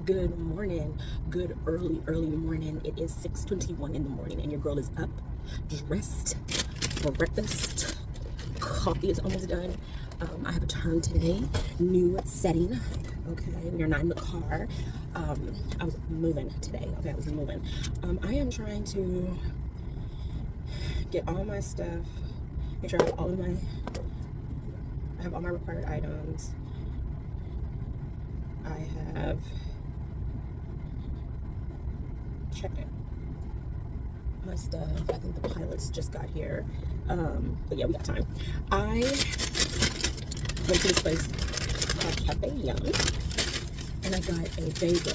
Good morning, good early morning. It is 6:21 in the morning, and your girl is up, dressed for breakfast. Coffee is almost done. I have a turn today, new setting. Okay, we are not in the car. I was moving today. Okay, I was moving. I am trying to get all my stuff, make sure I have all my required items. I have checked it. My stuff. I think the pilots just got here. But yeah, we got time. I went to this place called Cafe and I got a bagel.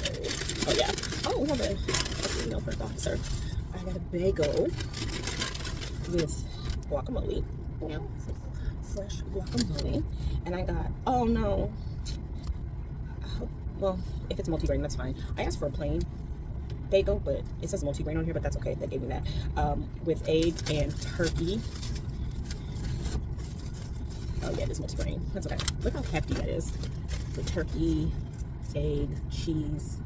Oh yeah. Oh, we have a email for the officer. I got a bagel with guacamole. Yeah, fresh guacamole. And I got, oh no. Well, if it's multigrain, that's fine. I asked for a plain bagel, but it says multigrain on here, but that's okay. They gave me that with egg and turkey. Oh yeah, it is multigrain. That's okay. Look how hefty that is. With turkey, egg, cheese,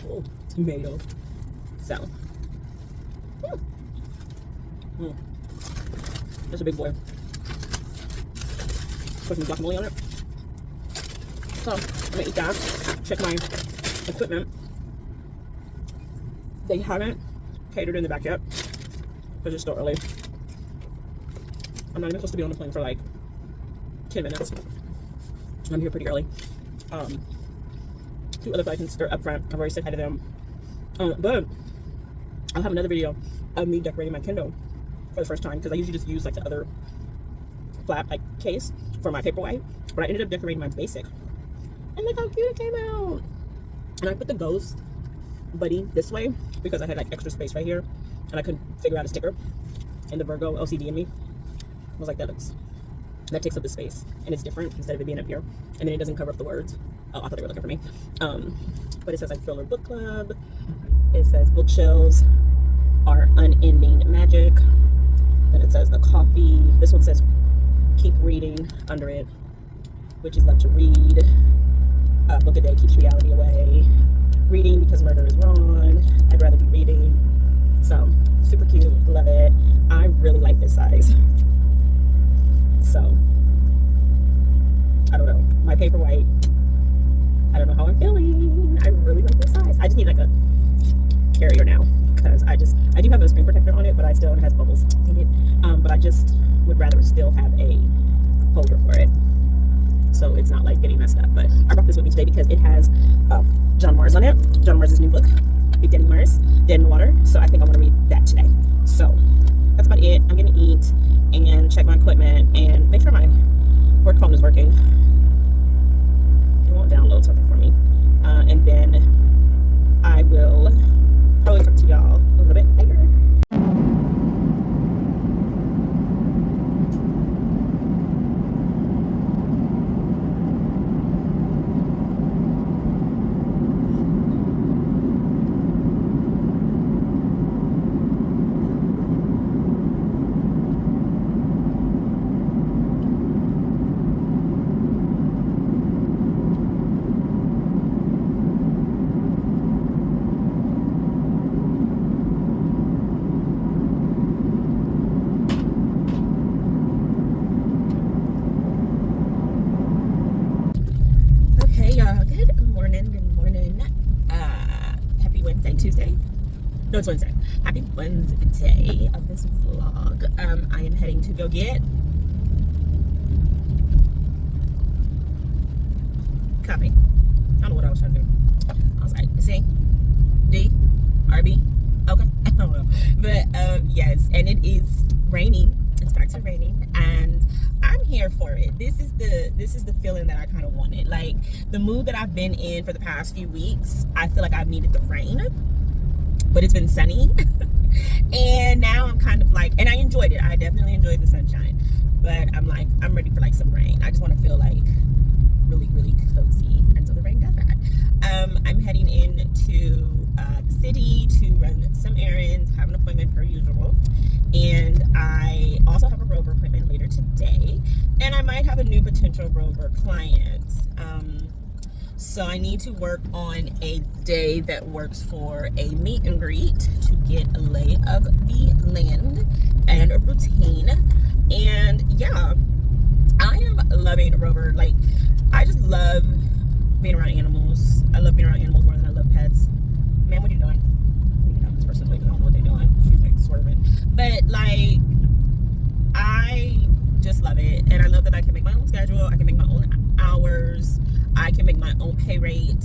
oh, tomato. So, that's a big boy. Put some guacamole on it. So I'm gonna eat that. Check my equipment. They haven't catered in the back yet because it's still early. I'm not even supposed to be on the plane for like 10 minutes. I'm here pretty early. Two other flights are up front. I've already said hi to them. But I'll have another video of me decorating my Kindle for the first time because I usually just use like the other flat like case for my paperweight. But I ended up decorating my basic. And look how cute it came out. And I put the ghost buddy this way because I had like extra space right here and I couldn't figure out a sticker, and the Virgo LCD in me was like, that takes up the space and it's different instead of it being up here, and then it doesn't cover up the words. Oh, I thought they were looking for me. But it says like Thriller Book Club, it says bookshelves are unending magic, then it says the coffee, this one says keep reading under it, which is love to read, book a day keeps reality away, reading because murder is wrong, I'd rather be reading. So super cute, love it. I really like this size. So I don't know, my paperweight, I don't know how I'm feeling. I really like this size. I just need like a carrier now because I do have a screen protector on it, but it has bubbles in it. But I just would rather still have a holder for it, so it's not like getting messed up. But I brought this with me today because it has John Mars on it. John Mars' new book, Big Daddy Mars, Dead in the Water. So I think I want to read that today. So that's about it. I'm gonna eat and check my equipment and make sure my work phone is working. It won't download something for me, and then I will probably talk to y'all a little bit later. Happy Wednesday, Tuesday. No, it's Wednesday. Happy Wednesday of this vlog. I am heading to go get coffee. I don't know what I was trying to do. I was like, C, D, RB. Okay, I don't know. But yes, and it is raining. It starts to raining, and I'm here for it. This is the feeling that I kind of wanted. Like the mood that I've been in for the past few weeks. I feel like I've needed the rain, but it's been sunny. And now I'm kind of like, and I enjoyed it. I definitely enjoyed the sunshine, but I'm like, I'm ready for like some rain. I just want to feel like really, really cozy. And so the rain does that. I'm heading into the city to run some errands, have an appointment per usual. And I also have a Rover appointment later today. And I might have a new potential Rover client. So I need to work on a day that works for a meet and greet to get a lay of the land and a routine. And yeah, I am loving Rover. Like, I just love being around animals. I love being around animals more than I love pets. Man, what are you doing? You know, this person's like, I don't know what they're doing. She's like swerving. But like, I just love it. And I love that I can make my own schedule. I can make my own hours. I can make my own pay rate.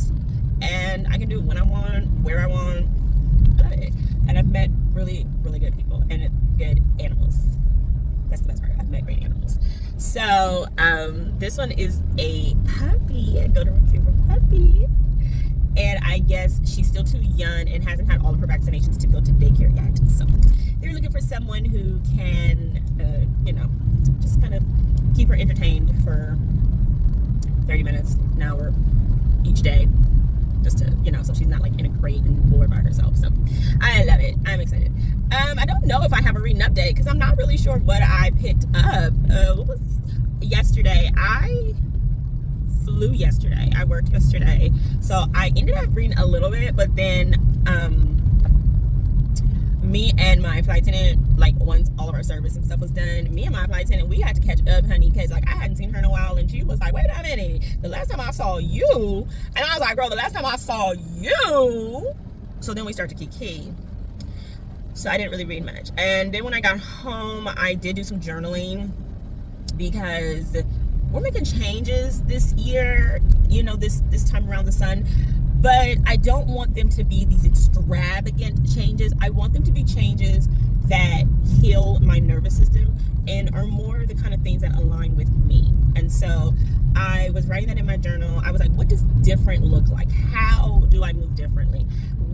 And I can do it when I want, where I want. I love it. And I've met really, really good people and good animals. That's the best part. I've met great animals. So this one is a puppy, a golden retriever puppy. And I guess she's still too young and hasn't had all of her vaccinations to go to daycare yet. So they're looking for someone who can, you know, just kind of keep her entertained for 30 minutes, an hour each day. Just to, you know, so she's not like in a crate and bored by herself. So I love it. I'm excited. I don't know if I have a reading update because I'm not really sure what I picked up. What was yesterday? I flew yesterday. I worked yesterday. So I ended up reading a little bit, but then me and my flight attendant, like once all of our service and stuff was done, me and my flight attendant, we had to catch up, honey, because like I hadn't seen her in a while, and she was like, wait a minute, the last time I saw you, and I was like, girl, the last time I saw you. So then we started to kiki. So I didn't really read much. And then when I got home, I did do some journaling because we're making changes this year, you know, this time around the sun. But I don't want them to be these extravagant changes. I want them to be changes that heal my nervous system and are more the kind of things that align with me. And so I was writing that in my journal. I was like, what does different look like? How do I move differently?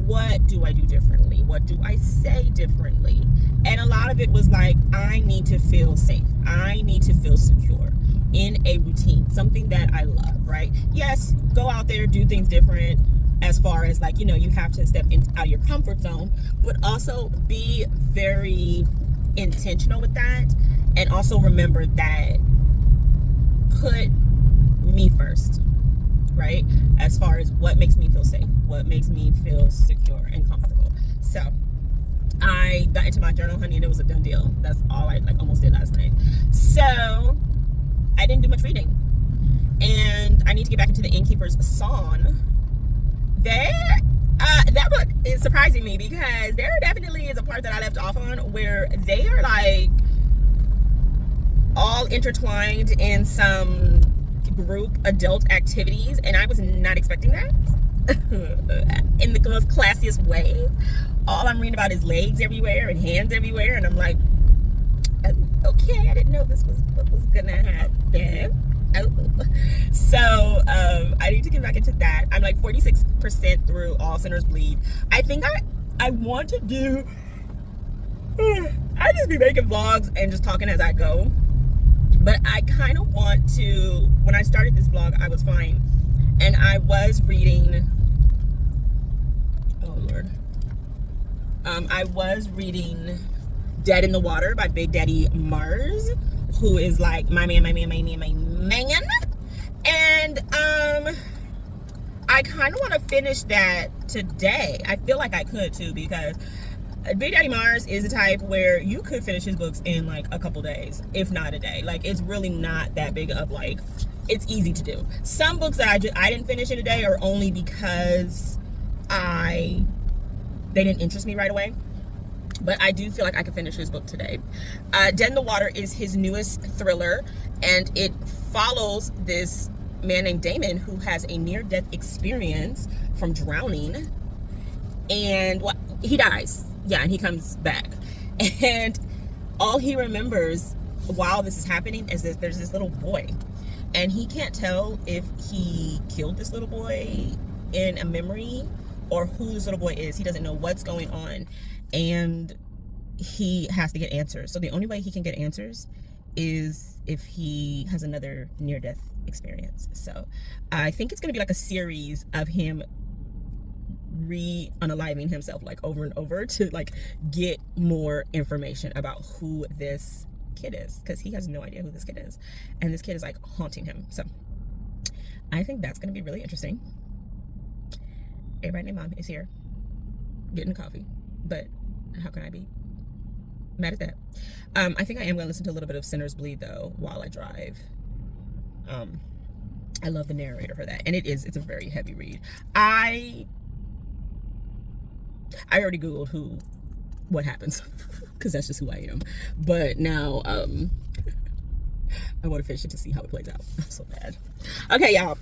What do I do differently? What do I say differently? And a lot of it was like, I need to feel safe. I need to feel secure in a routine, something that I love, right? Yes, go out there, do things different, as far as like, you know, you have to step out of your comfort zone, but also be very intentional with that. And also remember that put me first, right? As far as what makes me feel safe, what makes me feel secure and comfortable. So I got into my journal, honey, and it was a done deal. That's all I like almost did last night. So I didn't do much reading, and I need to get back into the Innkeeper's Song. That book is surprising me because there definitely is a part that I left off on where they are like all intertwined in some group adult activities, and I was not expecting that in the most classiest way. All I'm reading about is legs everywhere and hands everywhere, and I'm like, okay, I didn't know this was what was gonna happen. So I need to get back into that. I'm like 46% through All Sinners Bleed. I think I want to do, I just be making vlogs and just talking as I go, but I kind of want to, when I started this vlog I was fine, and I was reading, oh Lord, I was reading Dead in the Water by Big Daddy Mars, who is like my man. And I kind of want to finish that today. I feel like I could too, because Big Daddy Mars is the type where you could finish his books in like a couple days, if not a day. Like, it's really not that big of like, it's easy to do. Some books that I didn't finish in a day are only because they didn't interest me right away. But I do feel like I can finish his book today. Dead in the Water is his newest thriller, and it follows this man named Damon who has a near-death experience from drowning, and he dies. Yeah, and he comes back. And all he remembers while this is happening is that there's this little boy, and he can't tell if he killed this little boy in a memory or who this little boy is. He doesn't know what's going on, and he has to get answers. So the only way he can get answers is if he has another near-death experience. So I think it's going to be like a series of him re-unaliving himself like over and over to like get more information about who this kid is, because he has no idea who this kid is, and this kid is like haunting him. So I think that's going to be really interesting. Everybody named Mom is here getting coffee, but how can I be mad at that? I think I am going to listen to a little bit of Sinners Bleed though while I drive. I love the narrator for that, and it's a very heavy read. I already googled what happens because that's just who I am, but now I want to finish it to see how it plays out. I'm so bad. Okay, y'all,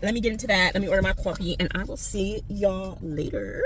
let me get into that. Let me order my coffee, and I will see y'all later.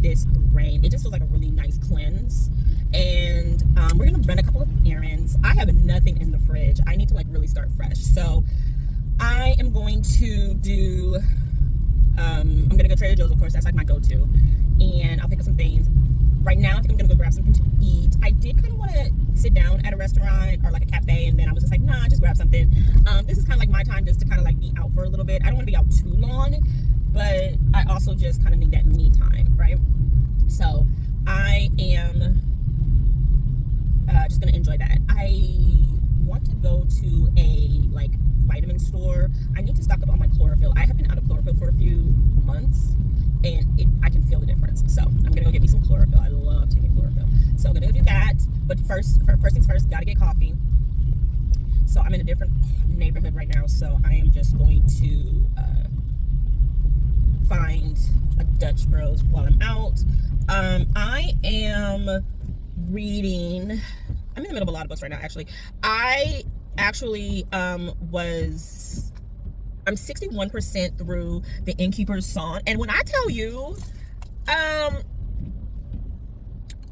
this rain. It just feels like a really nice cleanse. And we're gonna run a couple of errands. I have nothing in the fridge. I need to like really start fresh. So I am going to do I'm gonna go Trader Joe's, of course. That's like my go-to, and I'll pick up some things. Right now I think I'm gonna go grab something to eat. I did kind of want to sit down at a restaurant or like a cafe, and then I was just like, nah, just grab something. This is kind of like my time just to kind of like be out for a little bit. I don't want to be out too long, but I also just kind of need that me time, right? So I am just gonna enjoy that. I want to go to a like vitamin store. I need to stock up on my chlorophyll. I have been out of chlorophyll for a few months, and I can feel the difference. So I'm gonna go get me some chlorophyll. I love taking chlorophyll. So I'm gonna go do that. But first things first, gotta get coffee. So I'm in a different neighborhood right now, so I am just going to find a Dutch Bros while I'm out. I am reading. I'm in the middle of a lot of books right now, actually. I actually I'm 61% through The Innkeeper's Song, and when I tell you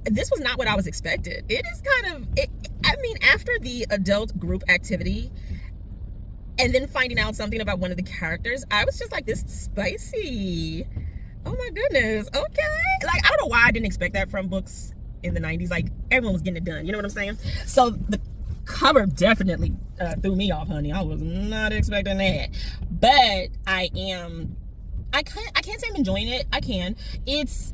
this was not what I was expected. It is kind of I mean, after the adult group activity and then finding out something about one of the characters, I was just like, this is spicy. Oh my goodness. Okay, like I don't know why I didn't expect that from books in the 90s. Like everyone was getting it done, you know what I'm saying? So the cover definitely threw me off, honey. I was not expecting that, but I can't say I'm enjoying it. I can. It's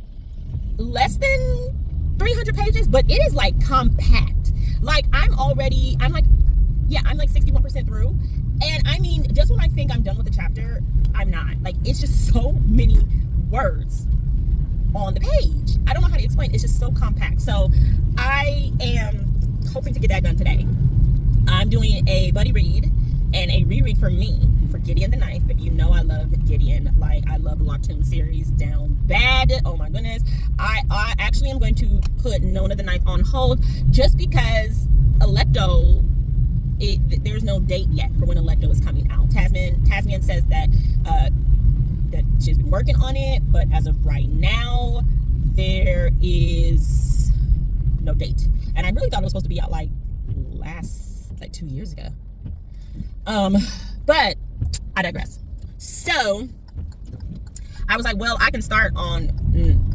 less than 300 pages, but it is like compact. Like I'm like 61% through, and I mean, just when I think I'm done with the chapter, I'm not. Like it's just so many words on the page. I don't know how to explain. It's just so compact. So I am hoping to get that done today. I'm doing a buddy read and a reread for me for Gideon the Ninth. But you know I love Gideon. Like I love the Locktoon series down bad. Oh my goodness. I actually am going to put Nona the Ninth on hold just because Electo, there's no date yet for when Electo is coming out. Tasman says that that she's been working on it, but as of right now there is no date. And I really thought it was supposed to be out like 2 years ago. But I digress. So I was like, well, I can start on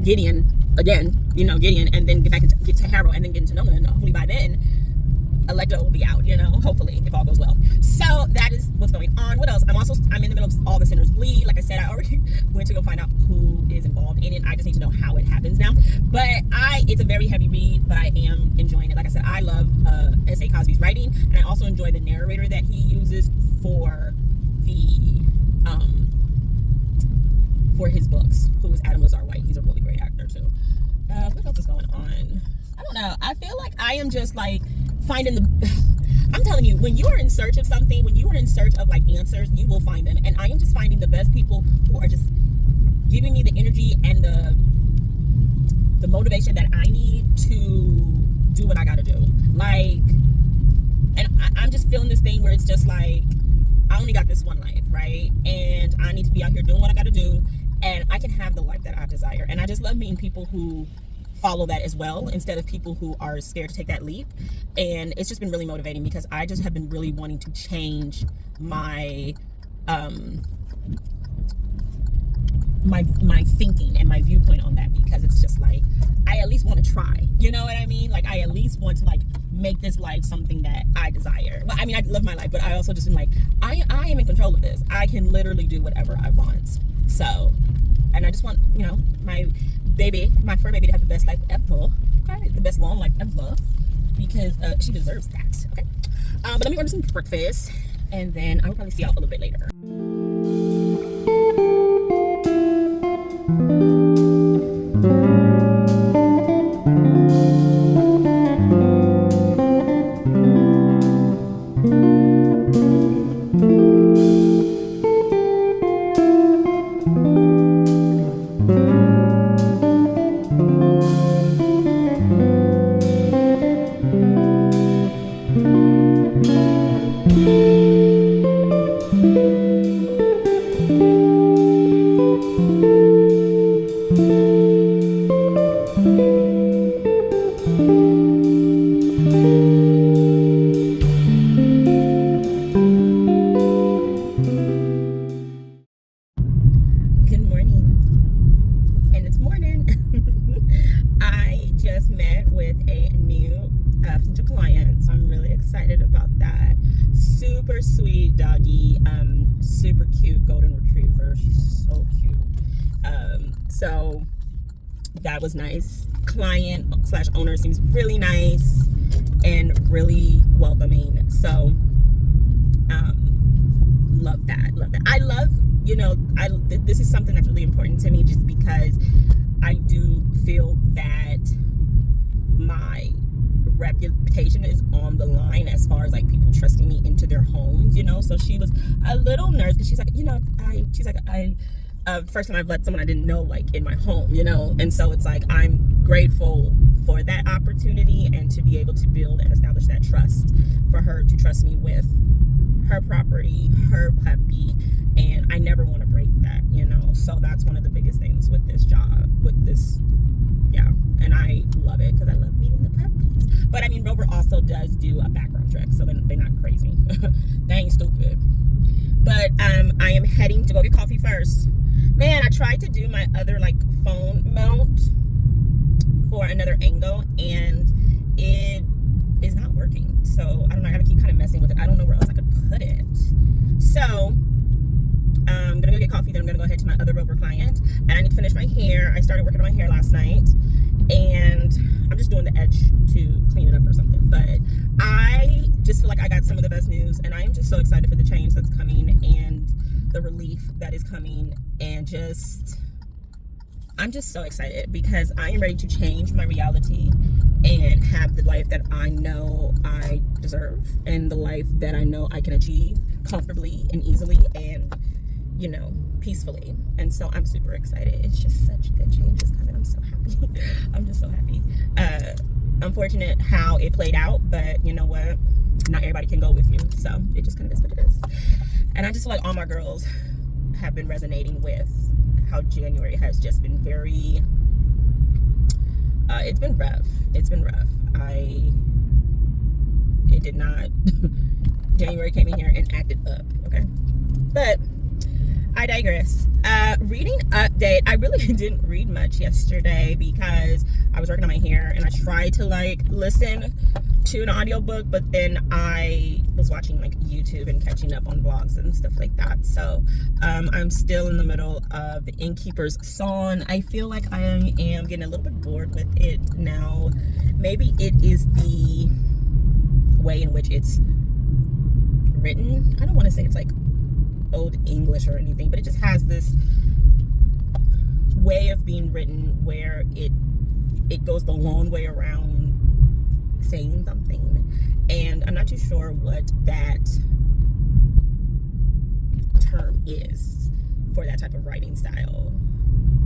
Gideon again, Gideon, and then get to Harrow, and then get into Nona, and hopefully by then Electo will be out, hopefully, if all goes well. So that is what's going on. What else? I'm in the middle of All the Sinners Bleed. Like I said, I already went to go find out who is involved in it. I just need to know how it happens now. But it's a very heavy read, but I am enjoying it. Like I said, I love S.A. Cosby's writing, and I also enjoy the narrator that he uses for his books, who is Adam Lazar-White. He's a really great actor too. What else is going on? I don't know. I feel like I am just like finding I'm telling you, when you are in search of something, when you are in search of like answers, you will find them. And I am just finding the best people who are just giving me the energy and the motivation that I need to do what I gotta do. Like, and I'm just feeling this thing where it's just like, I only got this one life, right? And I need to be out here doing what I gotta do, and I can have the life that I desire. And I just love meeting people who follow that as well, instead of people who are scared to take that leap. And it's just been really motivating, because I just have been really wanting to change my my thinking and my viewpoint on that, because it's just like, I at least want to try, you know what I mean? Like I at least want to like make this life something that I desire. But I mean, I love my life, but I also just am like, I am in control of this. I can literally do whatever I want. So, and I just want, my fur baby to have the best life ever, okay? The best long life ever, because she deserves that, okay? But let me order some breakfast, and then I will probably see y'all a little bit later. excited about that. Super sweet doggy, super cute golden retriever. She's so cute. So that was nice. Client slash owner seems really nice and really welcoming. So love that. I love, you know, this is something that's really important to me, just because I do feel that my reputation is on the line as far as like people trusting me into their homes, you know. So she was a little nervous because she's like, you know, first time I've let someone I didn't know like in my home, you know. And so it's like, I'm grateful for that opportunity and to be able to build and establish that trust for her to trust me with her property, her puppy, and I never want to break that, you know. So that's one of the biggest things with this job, with this, yeah. And I love it because I love meeting the puppies. But I mean, Rover also does do a background check, so they're not crazy. They ain't stupid. But I am heading to go get coffee first. Man, I tried to do my other like phone mount for another angle, and it is not working. So I don't know, I gotta keep kind of messing with it. I don't know where else I could put it. So I'm gonna go get coffee, then I'm gonna go ahead to my other Rover client, and I need to finish my hair. I started working on my hair last night, and I'm just doing the edge to clean it up or something. But I just feel like I got some of the best news, and I am just so excited for the change that's coming and the relief that is coming, and I'm just so excited because I am ready to change my reality and have the life that I know I deserve, and the life that I know I can achieve comfortably and easily and, you know, peacefully. And so I'm super excited. It's just such good changes coming. I'm so happy. I'm just so happy. Unfortunate how it played out, but you know what? Not everybody can go with you. So it just kind of is what it is. And I just feel like all my girls have been resonating with how January has just been very, it's been rough. It's been rough. It did not, January came in here and acted up, okay? But I digress. Reading update. I really didn't read much yesterday because I was working on my hair, and I tried to like listen to an audiobook, but then I was watching like YouTube and catching up on vlogs and stuff like that. So I'm still in the middle of the Innkeeper's Song. I feel like I am getting a little bit bored with it now. Maybe it is the way in which it's written. I don't want to say it's like old English or anything, but it just has this way of being written where it goes the long way around saying something, and I'm not too sure what that term is for that type of writing style,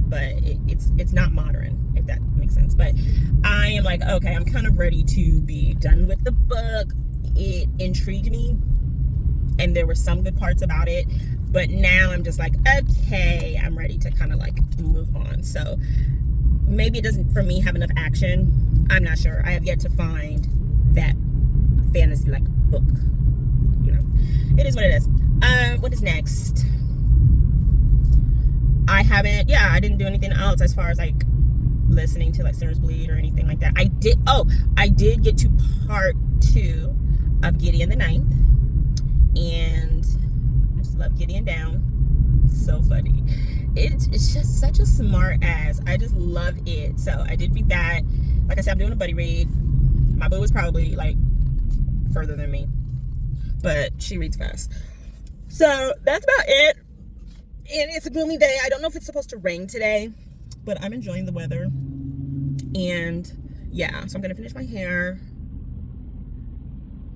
but it's not modern, if that makes sense. But I am like, okay, I'm kind of ready to be done with the book. It intrigued me, and there were some good parts about it, but now I'm just like, okay, I'm ready to kind of like move on. So maybe it doesn't for me have enough action. I'm not sure. I have yet to find that fantasy like book, you know. It is what it is. What is next? I didn't do anything else as far as like listening to like Sinners Bleed or anything like that. I did get to part 2 of Gideon the Ninth, and I just love Gideon Down. So funny. It's just such a smart ass. I just love it. So I did read that. Like I said, I'm doing a buddy read. My boo is probably like further than me, but she reads fast. So that's about it. And it's a gloomy day. I don't know if it's supposed to rain today, but I'm enjoying the weather. And yeah, so I'm gonna finish my hair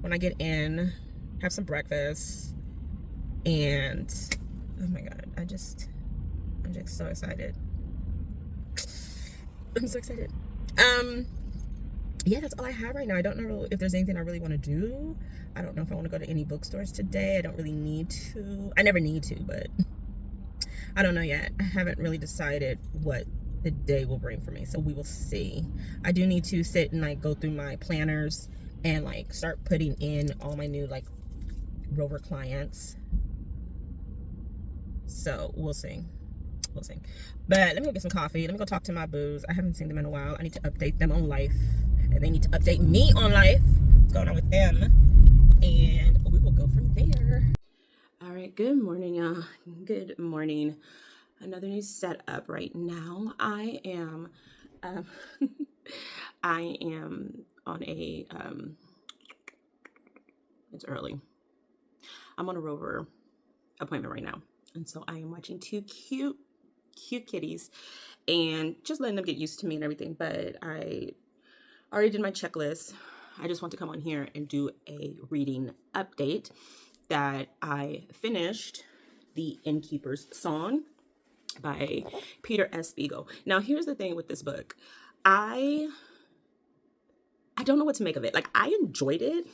when I get in, have some breakfast, and oh my god, I'm just so excited. I'm so excited. Yeah, that's all I have right now. I don't know if there's anything I really want to do. I don't know if I want to go to any bookstores today. I don't really need to. I never need to, but I don't know yet. I haven't really decided what the day will bring for me, so we will see. I do need to sit and like go through my planners and like start putting in all my new like Rover clients. So we'll see. But let me go get some coffee. Let me go talk to my boos. I haven't seen them in a while. I need to update them on life, and they need to update me on life. What's going on with them? and we will go from there. All right, good morning, y'all. Good morning. Another new setup right now. I am I am on a it's early. I'm on a rover appointment right now, and so I am watching two cute kitties and just letting them get used to me and everything. But I already did my checklist. I just want to come on here and do a reading update that I finished The Innkeeper's Song by Peter S. Beagle. Now, here's the thing with this book. I don't know what to make of it. Like, I enjoyed it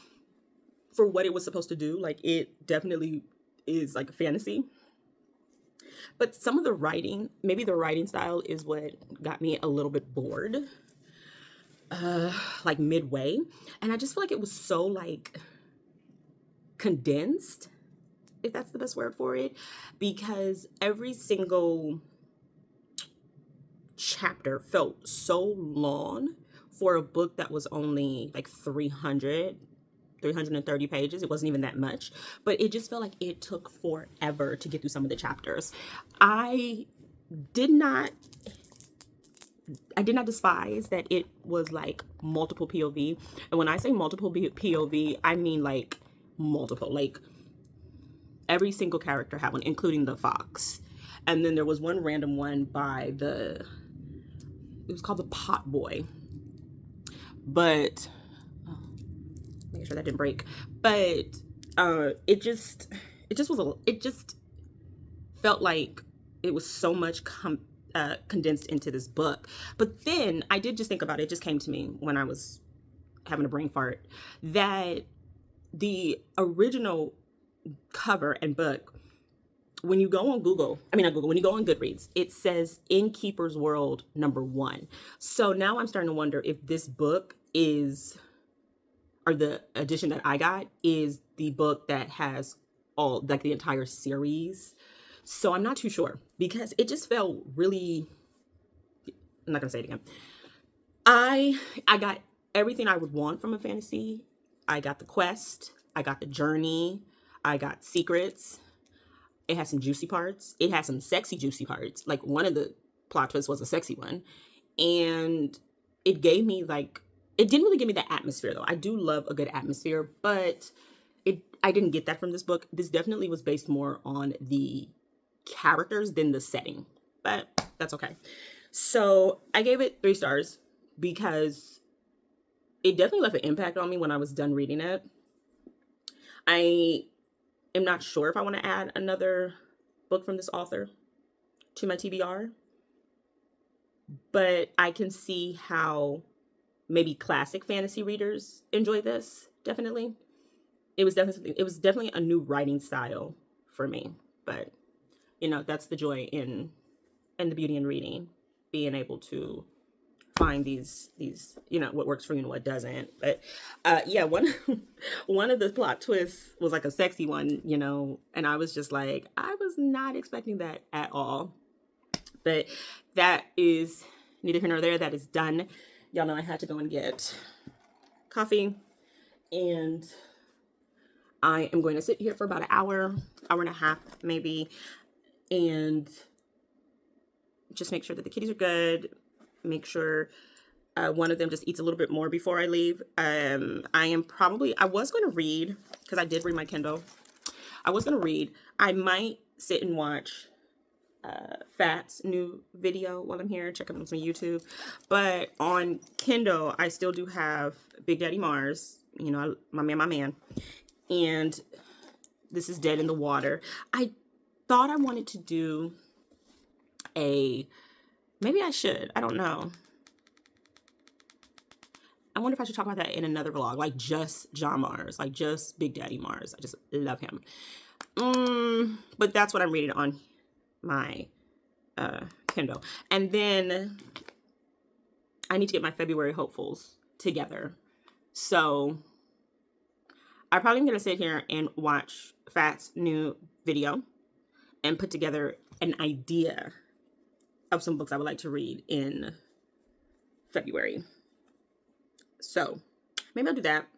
for what it was supposed to do. Like, it definitely is like a fantasy. But some of the writing, maybe the writing style is what got me a little bit bored. Like midway. And I just feel like it was so like condensed, if that's the best word for it, because every single chapter felt so long for a book that was only like 330 pages. It wasn't even that much, but it just felt like it took forever to get through some of the chapters. I did not despise that it was like multiple POV. And when I say multiple POV, I mean like multiple, like every single character had one, including the fox. And then there was one random one by it was called the Pot Boy. But, making sure that didn't break. But it just felt like it was so much condensed into this book. But then I did just think about it. It just came to me when I was having a brain fart that the original cover and book, when you go on when you go on Goodreads, it says Innkeeper's World #1. So now I'm starting to wonder if this book or the edition that I got is the book that has all, like the entire series. So I'm not too sure because it just felt really, I'm not gonna say it again. I got everything I would want from a fantasy. I got the quest, I got the journey, I got secrets. It has some juicy parts. It has some sexy juicy parts. Like one of the plot twists was a sexy one. And it gave me like, it didn't really give me that atmosphere though. I do love a good atmosphere, but I didn't get that from this book. This definitely was based more on the characters than the setting, but that's okay. So I gave it 3 stars because it definitely left an impact on me when I was done reading it. I am not sure if I want to add another book from this author to my TBR, but I can see how maybe classic fantasy readers enjoy this. Definitely. It was definitely a new writing style for me, but you know, that's the joy in the beauty in reading, being able to find these, you know, what works for you and what doesn't. But yeah, one of the plot twists was like a sexy one, you know, and I was just like, I was not expecting that at all. But that is neither here nor there. That is done. Y'all know I had to go and get coffee, and I am going to sit here for about an hour and a half maybe, and just make sure that the kitties are good. Make sure one of them just eats a little bit more before I leave. I was going to read, because I did read my Kindle. I was going to read. I might sit and watch Fat's new video while I'm here, check out some YouTube. But on Kindle, I still do have Big Daddy Mars, you know, my man. And this is Dead in the Water. I thought I wanted to do maybe I should, I don't know. I wonder if I should talk about that in another vlog, like just John Mars, like just Big Daddy Mars. I just love him. But that's what I'm reading on my Kindle. And then I need to get my February hopefuls together. So I probably am going to sit here and watch Fat's new video and put together an idea of some books I would like to read in February. So maybe I'll do that.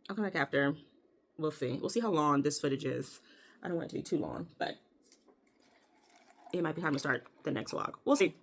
I'll come back after. We'll see. We'll see how long this footage is. I don't want it to be too long, but it might be time to start the next vlog. We'll see.